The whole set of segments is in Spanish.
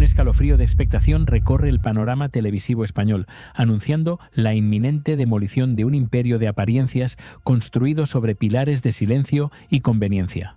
escalofrío de expectación recorre el panorama televisivo español, anunciando la inminente demolición de un imperio de apariencias construido sobre pilares de silencio y conveniencia.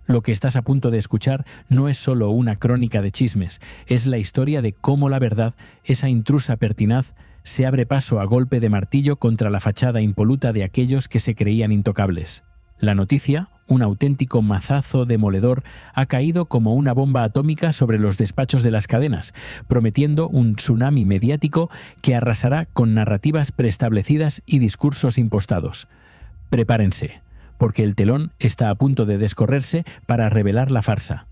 Lo que estás a punto de escuchar no es solo una crónica de chismes, es la historia de cómo la verdad, esa intrusa pertinaz, se abre paso a golpe de martillo contra la fachada impoluta de aquellos que se creían intocables. La noticia, un auténtico mazazo demoledor, ha caído como una bomba atómica sobre los despachos de las cadenas, prometiendo un tsunami mediático que arrasará con narrativas preestablecidas y discursos impostados. Prepárense, porque el telón está a punto de descorrerse para revelar la farsa.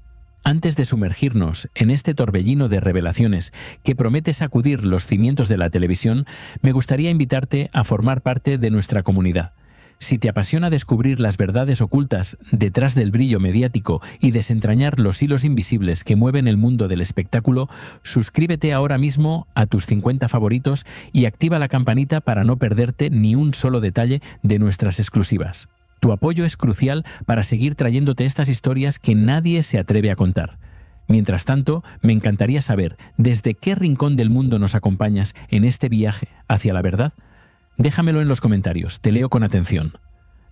Antes de sumergirnos en este torbellino de revelaciones que promete sacudir los cimientos de la televisión, me gustaría invitarte a formar parte de nuestra comunidad. Si te apasiona descubrir las verdades ocultas detrás del brillo mediático y desentrañar los hilos invisibles que mueven el mundo del espectáculo, suscríbete ahora mismo a tus 50 favoritos y activa la campanita para no perderte ni un solo detalle de nuestras exclusivas. Tu apoyo es crucial para seguir trayéndote estas historias que nadie se atreve a contar. Mientras tanto, me encantaría saber desde qué rincón del mundo nos acompañas en este viaje hacia la verdad. Déjamelo en los comentarios, te leo con atención.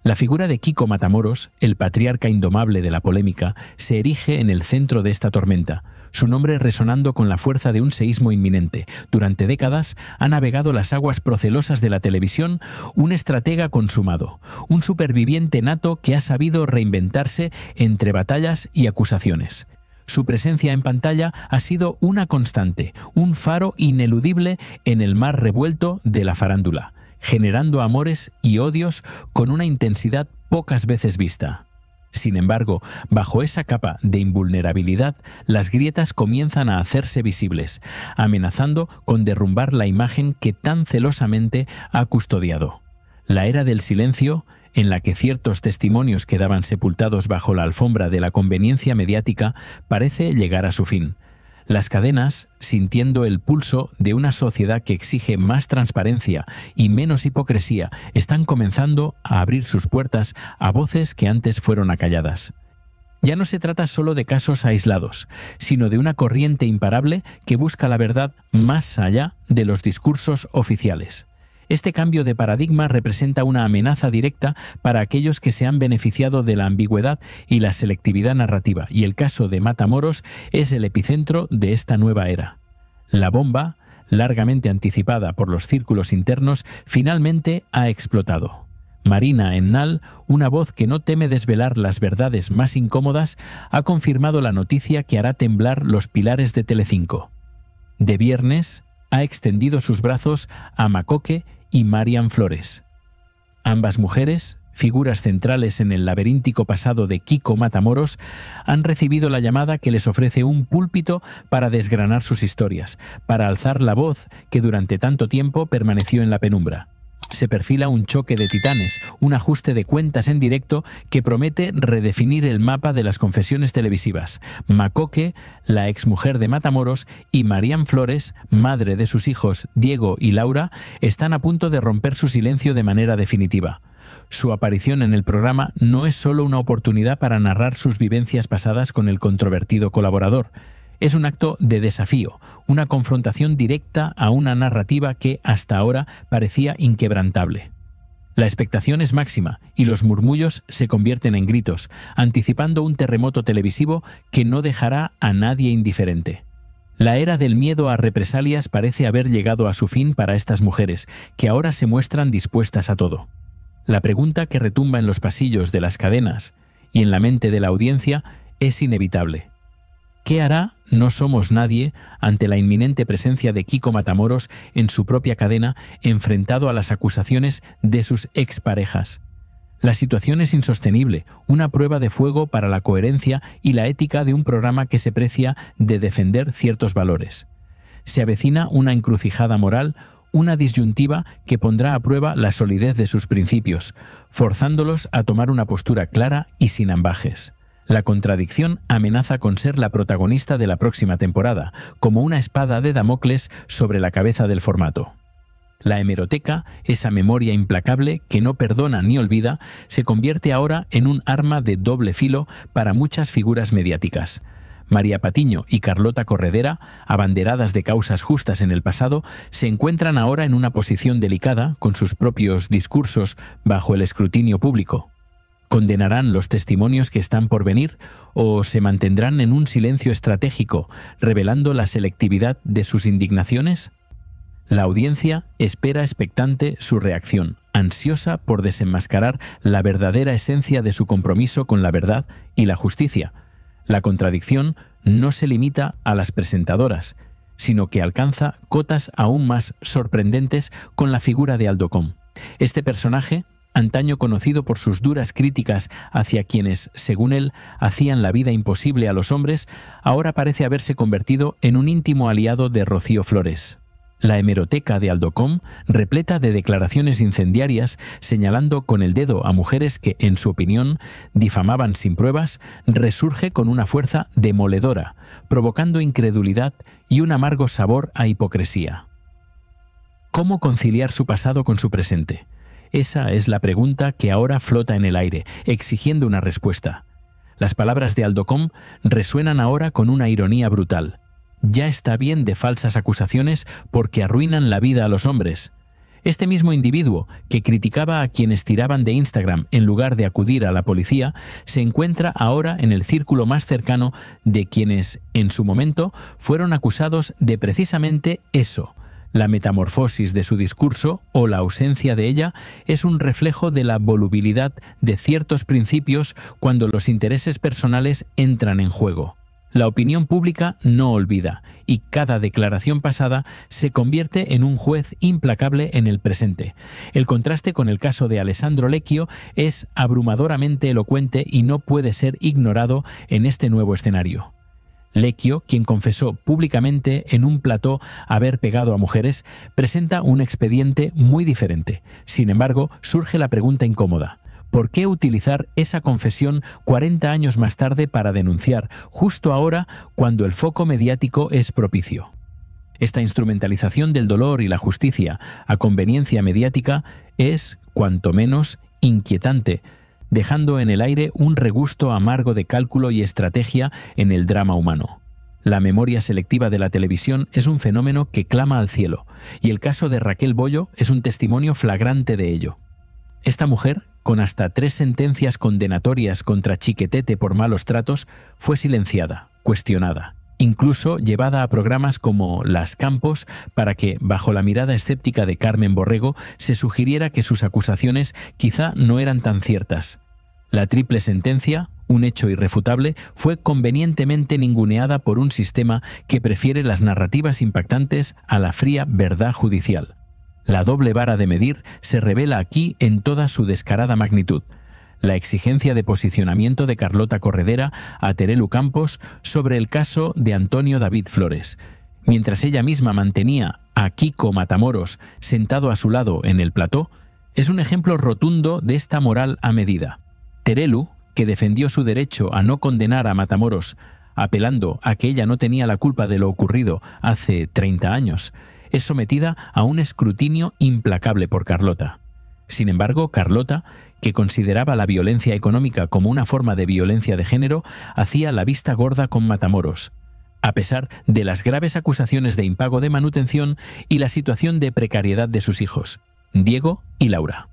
La figura de Kiko Matamoros, el patriarca indomable de la polémica, se erige en el centro de esta tormenta, su nombre resonando con la fuerza de un seísmo inminente. Durante décadas ha navegado las aguas procelosas de la televisión un estratega consumado, un superviviente nato que ha sabido reinventarse entre batallas y acusaciones. Su presencia en pantalla ha sido una constante, un faro ineludible en el mar revuelto de la farándula, generando amores y odios con una intensidad pocas veces vista. Sin embargo, bajo esa capa de invulnerabilidad, las grietas comienzan a hacerse visibles, amenazando con derrumbar la imagen que tan celosamente ha custodiado. La era del silencio, en la que ciertos testimonios quedaban sepultados bajo la alfombra de la conveniencia mediática, parece llegar a su fin. Las cadenas, sintiendo el pulso de una sociedad que exige más transparencia y menos hipocresía, están comenzando a abrir sus puertas a voces que antes fueron acalladas. Ya no se trata solo de casos aislados, sino de una corriente imparable que busca la verdad más allá de los discursos oficiales. Este cambio de paradigma representa una amenaza directa para aquellos que se han beneficiado de la ambigüedad y la selectividad narrativa, y el caso de Matamoros es el epicentro de esta nueva era. La bomba, largamente anticipada por los círculos internos, finalmente ha explotado. Marina Ennal, una voz que no teme desvelar las verdades más incómodas, ha confirmado la noticia que hará temblar los pilares de Telecinco. De viernes, ha extendido sus brazos a Macoque y Marian Flores. Ambas mujeres, figuras centrales en el laberíntico pasado de Kiko Matamoros, han recibido la llamada que les ofrece un púlpito para desgranar sus historias, para alzar la voz que durante tanto tiempo permaneció en la penumbra. Se perfila un choque de titanes, un ajuste de cuentas en directo que promete redefinir el mapa de las confesiones televisivas. Macoque, la exmujer de Matamoros, y Marian Flores, madre de sus hijos Diego y Laura, están a punto de romper su silencio de manera definitiva. Su aparición en el programa no es solo una oportunidad para narrar sus vivencias pasadas con el controvertido colaborador. Es un acto de desafío, una confrontación directa a una narrativa que hasta ahora parecía inquebrantable. La expectación es máxima y los murmullos se convierten en gritos, anticipando un terremoto televisivo que no dejará a nadie indiferente. La era del miedo a represalias parece haber llegado a su fin para estas mujeres, que ahora se muestran dispuestas a todo. La pregunta que retumba en los pasillos de las cadenas y en la mente de la audiencia es inevitable. ¿Qué hará No Somos Nadie ante la inminente presencia de Kiko Matamoros en su propia cadena, enfrentado a las acusaciones de sus exparejas? La situación es insostenible, una prueba de fuego para la coherencia y la ética de un programa que se precia de defender ciertos valores. Se avecina una encrucijada moral, una disyuntiva que pondrá a prueba la solidez de sus principios, forzándolos a tomar una postura clara y sin ambajes. La contradicción amenaza con ser la protagonista de la próxima temporada, como una espada de Damocles sobre la cabeza del formato. La hemeroteca, esa memoria implacable que no perdona ni olvida, se convierte ahora en un arma de doble filo para muchas figuras mediáticas. María Patiño y Carlota Corredera, abanderadas de causas justas en el pasado, se encuentran ahora en una posición delicada, con sus propios discursos bajo el escrutinio público. ¿Condenarán los testimonios que están por venir o se mantendrán en un silencio estratégico, revelando la selectividad de sus indignaciones? La audiencia espera expectante su reacción, ansiosa por desenmascarar la verdadera esencia de su compromiso con la verdad y la justicia. La contradicción no se limita a las presentadoras, sino que alcanza cotas aún más sorprendentes con la figura de Aldocom. Este personaje, antaño conocido por sus duras críticas hacia quienes, según él, hacían la vida imposible a los hombres, ahora parece haberse convertido en un íntimo aliado de Rocío Flores. La hemeroteca de Aldocom, repleta de declaraciones incendiarias señalando con el dedo a mujeres que, en su opinión, difamaban sin pruebas, resurge con una fuerza demoledora, provocando incredulidad y un amargo sabor a hipocresía. ¿Cómo conciliar su pasado con su presente? Esa es la pregunta que ahora flota en el aire, exigiendo una respuesta. Las palabras de Aldocom resuenan ahora con una ironía brutal. Ya está bien de falsas acusaciones porque arruinan la vida a los hombres. Este mismo individuo, que criticaba a quienes tiraban de Instagram en lugar de acudir a la policía, se encuentra ahora en el círculo más cercano de quienes, en su momento, fueron acusados de precisamente eso. La metamorfosis de su discurso, o la ausencia de ella, es un reflejo de la volubilidad de ciertos principios cuando los intereses personales entran en juego. La opinión pública no olvida, y cada declaración pasada se convierte en un juez implacable en el presente. El contraste con el caso de Alessandro Lecchio es abrumadoramente elocuente y no puede ser ignorado en este nuevo escenario. Lecchio, quien confesó públicamente en un plató haber pegado a mujeres, presenta un expediente muy diferente. Sin embargo, surge la pregunta incómoda. ¿Por qué utilizar esa confesión 40 años más tarde para denunciar, justo ahora, cuando el foco mediático es propicio? Esta instrumentalización del dolor y la justicia a conveniencia mediática es, cuanto menos, inquietante, dejando en el aire un regusto amargo de cálculo y estrategia en el drama humano. La memoria selectiva de la televisión es un fenómeno que clama al cielo, y el caso de Raquel Bollo es un testimonio flagrante de ello. Esta mujer, con hasta 3 sentencias condenatorias contra Chiquetete por malos tratos, fue silenciada, cuestionada, incluso llevada a programas como Las Campos para que, bajo la mirada escéptica de Carmen Borrego, se sugiriera que sus acusaciones quizá no eran tan ciertas. La triple sentencia, un hecho irrefutable, fue convenientemente ninguneada por un sistema que prefiere las narrativas impactantes a la fría verdad judicial. La doble vara de medir se revela aquí en toda su descarada magnitud. La exigencia de posicionamiento de Carlota Corredera a Terelu Campos sobre el caso de Antonio David Flores, mientras ella misma mantenía a Kiko Matamoros sentado a su lado en el plató, es un ejemplo rotundo de esta moral a medida. Terelu, que defendió su derecho a no condenar a Matamoros, apelando a que ella no tenía la culpa de lo ocurrido hace 30 años, es sometida a un escrutinio implacable por Carlota. Sin embargo, Carlota, que consideraba la violencia económica como una forma de violencia de género, hacía la vista gorda con Matamoros, a pesar de las graves acusaciones de impago de manutención y la situación de precariedad de sus hijos, Diego y Laura.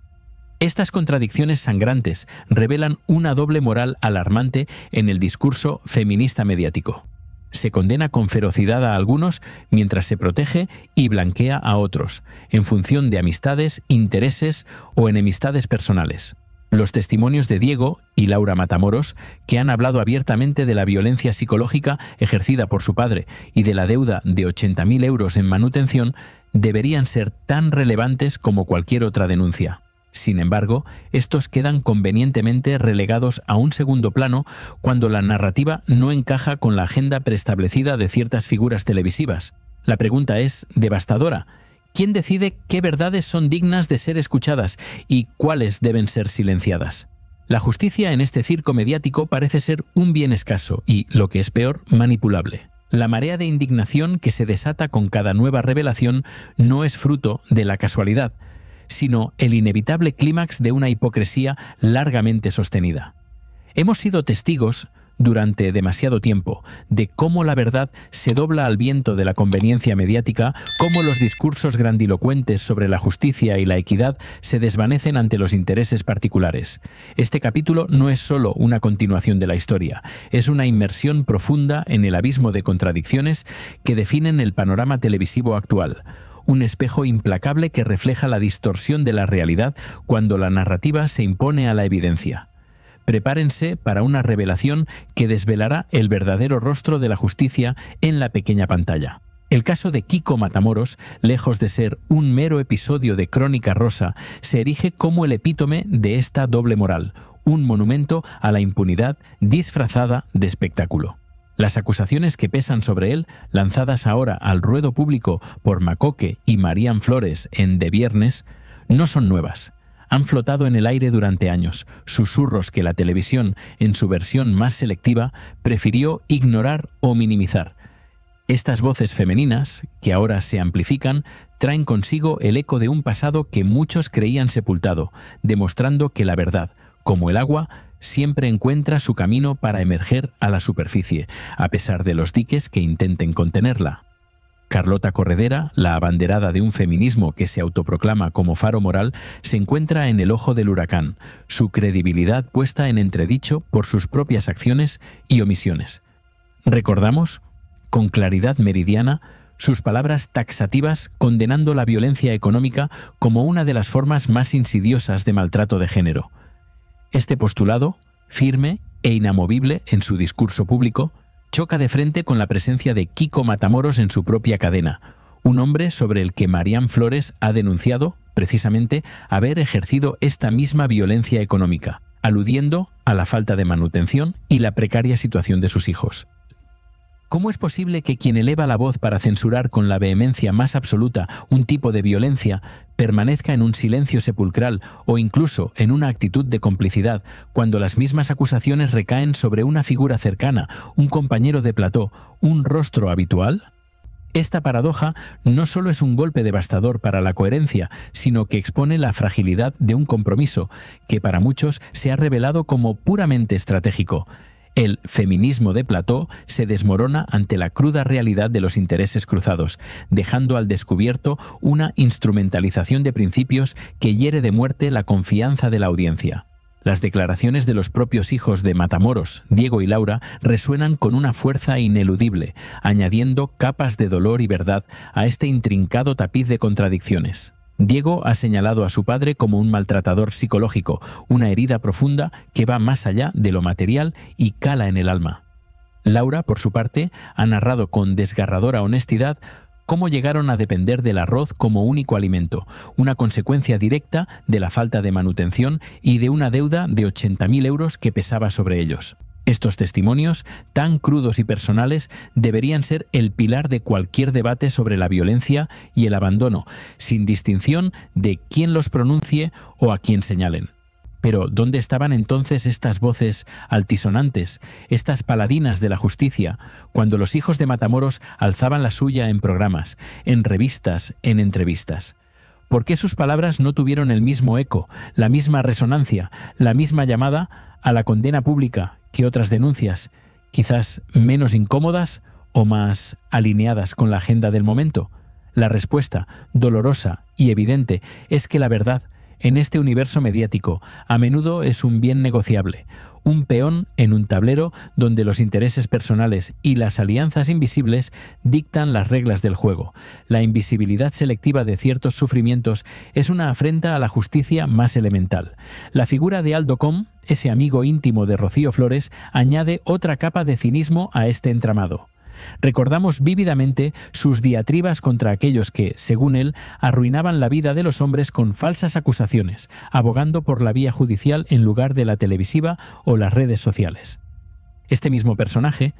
Estas contradicciones sangrantes revelan una doble moral alarmante en el discurso feminista mediático. Se condena con ferocidad a algunos mientras se protege y blanquea a otros, en función de amistades, intereses o enemistades personales. Los testimonios de Diego y Laura Matamoros, que han hablado abiertamente de la violencia psicológica ejercida por su padre y de la deuda de 80.000 euros en manutención, deberían ser tan relevantes como cualquier otra denuncia. Sin embargo, estos quedan convenientemente relegados a un segundo plano cuando la narrativa no encaja con la agenda preestablecida de ciertas figuras televisivas. La pregunta es devastadora. ¿Quién decide qué verdades son dignas de ser escuchadas y cuáles deben ser silenciadas? La justicia en este circo mediático parece ser un bien escaso y, lo que es peor, manipulable. La marea de indignación que se desata con cada nueva revelación no es fruto de la casualidad, sino el inevitable clímax de una hipocresía largamente sostenida. Hemos sido testigos, durante demasiado tiempo, de cómo la verdad se dobla al viento de la conveniencia mediática, cómo los discursos grandilocuentes sobre la justicia y la equidad se desvanecen ante los intereses particulares. Este capítulo no es solo una continuación de la historia, es una inmersión profunda en el abismo de contradicciones que definen el panorama televisivo actual. Un espejo implacable que refleja la distorsión de la realidad cuando la narrativa se impone a la evidencia. Prepárense para una revelación que desvelará el verdadero rostro de la justicia en la pequeña pantalla. El caso de Kiko Matamoros, lejos de ser un mero episodio de Crónica Rosa, se erige como el epítome de esta doble moral, un monumento a la impunidad disfrazada de espectáculo. Las acusaciones que pesan sobre él, lanzadas ahora al ruedo público por Macoque y Marían Flores en De Viernes, no son nuevas. Han flotado en el aire durante años, susurros que la televisión, en su versión más selectiva, prefirió ignorar o minimizar. Estas voces femeninas, que ahora se amplifican, traen consigo el eco de un pasado que muchos creían sepultado, demostrando que la verdad, como el agua, siempre encuentra su camino para emerger a la superficie, a pesar de los diques que intenten contenerla. Carlota Corredera, la abanderada de un feminismo que se autoproclama como faro moral, se encuentra en el ojo del huracán, su credibilidad puesta en entredicho por sus propias acciones y omisiones. Recordamos, con claridad meridiana, sus palabras taxativas condenando la violencia económica como una de las formas más insidiosas de maltrato de género. Este postulado, firme e inamovible en su discurso público, choca de frente con la presencia de Kiko Matamoros en su propia cadena, un hombre sobre el que Marían Flores ha denunciado, precisamente, haber ejercido esta misma violencia económica, aludiendo a la falta de manutención y la precaria situación de sus hijos. ¿Cómo es posible que quien eleva la voz para censurar con la vehemencia más absoluta un tipo de violencia permanezca en un silencio sepulcral o incluso en una actitud de complicidad cuando las mismas acusaciones recaen sobre una figura cercana, un compañero de plató, un rostro habitual? Esta paradoja no solo es un golpe devastador para la coherencia, sino que expone la fragilidad de un compromiso que para muchos se ha revelado como puramente estratégico. El feminismo de plató se desmorona ante la cruda realidad de los intereses cruzados, dejando al descubierto una instrumentalización de principios que hiere de muerte la confianza de la audiencia. Las declaraciones de los propios hijos de Matamoros, Diego y Laura, resuenan con una fuerza ineludible, añadiendo capas de dolor y verdad a este intrincado tapiz de contradicciones. Diego ha señalado a su padre como un maltratador psicológico, una herida profunda que va más allá de lo material y cala en el alma. Laura, por su parte, ha narrado con desgarradora honestidad cómo llegaron a depender del arroz como único alimento, una consecuencia directa de la falta de manutención y de una deuda de 80.000 euros que pesaba sobre ellos. Estos testimonios, tan crudos y personales, deberían ser el pilar de cualquier debate sobre la violencia y el abandono, sin distinción de quién los pronuncie o a quién señalen. Pero, ¿dónde estaban entonces estas voces altisonantes, estas paladinas de la justicia, cuando los hijos de Matamoros alzaban la suya en programas, en revistas, en entrevistas? ¿Por qué sus palabras no tuvieron el mismo eco, la misma resonancia, la misma llamada a la condena pública que otras denuncias, quizás menos incómodas o más alineadas con la agenda del momento? La respuesta, dolorosa y evidente, es que la verdad, en este universo mediático, a menudo es un bien negociable, un peón en un tablero donde los intereses personales y las alianzas invisibles dictan las reglas del juego. La invisibilidad selectiva de ciertos sufrimientos es una afrenta a la justicia más elemental. La figura de Aldo Com, ese amigo íntimo de Rocío Flores, añade otra capa de cinismo a este entramado. Recordamos vívidamente sus diatribas contra aquellos que, según él, arruinaban la vida de los hombres con falsas acusaciones, abogando por la vía judicial en lugar de la televisiva o las redes sociales. Este mismo personaje,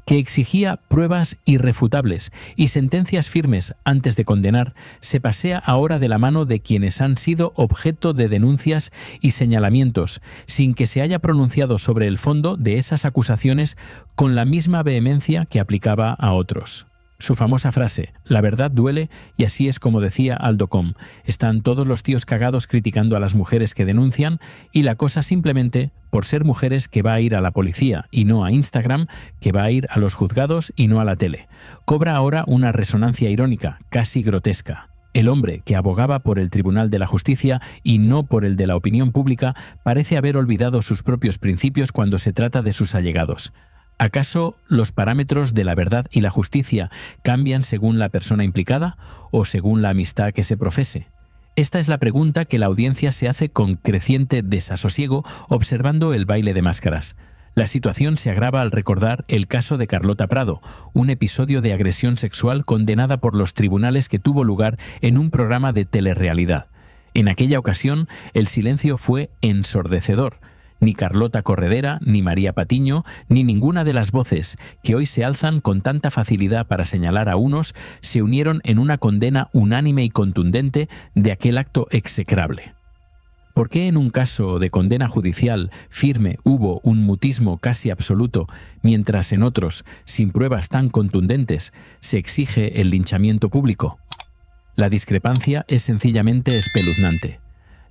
que exigía pruebas irrefutables y sentencias firmes antes de condenar, se pasea ahora de la mano de quienes han sido objeto de denuncias y señalamientos, sin que se haya pronunciado sobre el fondo de esas acusaciones con la misma vehemencia que aplicaba a otros. Su famosa frase, la verdad duele, y así es como decía Aldo Com. Están todos los tíos cagados criticando a las mujeres que denuncian, y la cosa simplemente, por ser mujeres, que va a ir a la policía y no a Instagram, que va a ir a los juzgados y no a la tele. Cobra ahora una resonancia irónica, casi grotesca. El hombre que abogaba por el Tribunal de la Justicia y no por el de la opinión pública parece haber olvidado sus propios principios cuando se trata de sus allegados. ¿Acaso los parámetros de la verdad y la justicia cambian según la persona implicada o según la amistad que se profese? Esta es la pregunta que la audiencia se hace con creciente desasosiego observando el baile de máscaras. La situación se agrava al recordar el caso de Carlota Prado, un episodio de agresión sexual condenada por los tribunales que tuvo lugar en un programa de telerrealidad. En aquella ocasión, el silencio fue ensordecedor. Ni Carlota Corredera, ni María Patiño, ni ninguna de las voces que hoy se alzan con tanta facilidad para señalar a unos, se unieron en una condena unánime y contundente de aquel acto execrable. ¿Por qué en un caso de condena judicial firme hubo un mutismo casi absoluto, mientras en otros, sin pruebas tan contundentes, se exige el linchamiento público? La discrepancia es sencillamente espeluznante.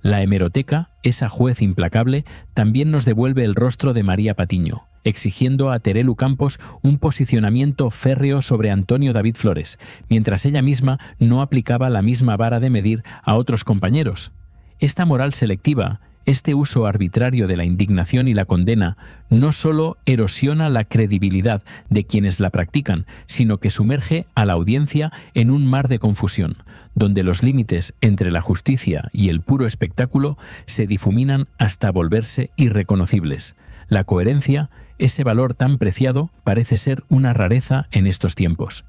La hemeroteca, esa juez implacable, también nos devuelve el rostro de María Patiño, exigiendo a Terelu Campos un posicionamiento férreo sobre Antonio David Flores, mientras ella misma no aplicaba la misma vara de medir a otros compañeros. Esta moral selectiva, este uso arbitrario de la indignación y la condena, no solo erosiona la credibilidad de quienes la practican, sino que sumerge a la audiencia en un mar de confusión, donde los límites entre la justicia y el puro espectáculo se difuminan hasta volverse irreconocibles. La coherencia, ese valor tan preciado, parece ser una rareza en estos tiempos.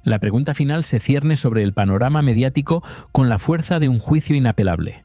La pregunta final se cierne sobre el panorama mediático con la fuerza de un juicio inapelable.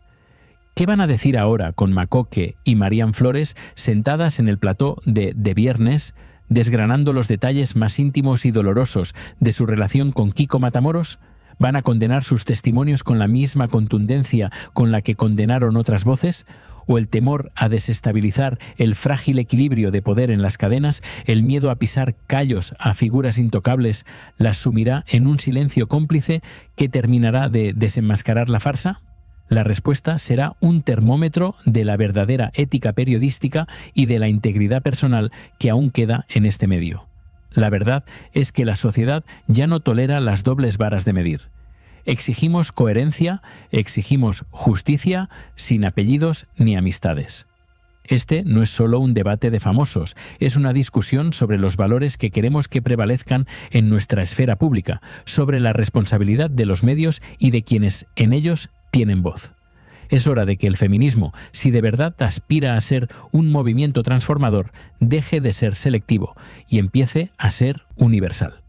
¿Qué van a decir ahora con Macoque y Marían Flores sentadas en el plató de Viernes, desgranando los detalles más íntimos y dolorosos de su relación con Kiko Matamoros? ¿Van a condenar sus testimonios con la misma contundencia con la que condenaron otras voces? ¿O el temor a desestabilizar el frágil equilibrio de poder en las cadenas, el miedo a pisar callos a figuras intocables, las sumirá en un silencio cómplice que terminará de desenmascarar la farsa? La respuesta será un termómetro de la verdadera ética periodística y de la integridad personal que aún queda en este medio. La verdad es que la sociedad ya no tolera las dobles varas de medir. Exigimos coherencia, exigimos justicia, sin apellidos ni amistades. Este no es solo un debate de famosos, es una discusión sobre los valores que queremos que prevalezcan en nuestra esfera pública, sobre la responsabilidad de los medios y de quienes en ellos tienen voz. Es hora de que el feminismo, si de verdad aspira a ser un movimiento transformador, deje de ser selectivo y empiece a ser universal.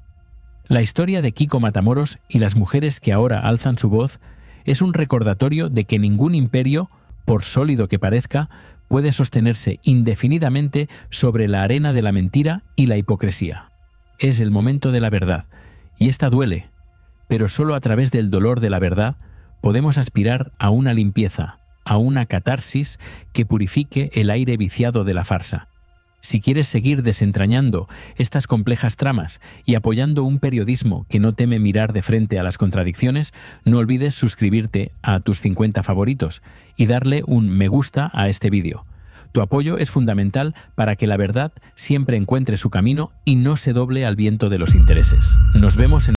La historia de Kiko Matamoros y las mujeres que ahora alzan su voz es un recordatorio de que ningún imperio, por sólido que parezca, puede sostenerse indefinidamente sobre la arena de la mentira y la hipocresía. Es el momento de la verdad, y esta duele, pero solo a través del dolor de la verdad podemos aspirar a una limpieza, a una catarsis que purifique el aire viciado de la farsa. Si quieres seguir desentrañando estas complejas tramas y apoyando un periodismo que no teme mirar de frente a las contradicciones, no olvides suscribirte a tus 50 favoritos y darle un me gusta a este vídeo. Tu apoyo es fundamental para que la verdad siempre encuentre su camino y no se doble al viento de los intereses. Nos vemos en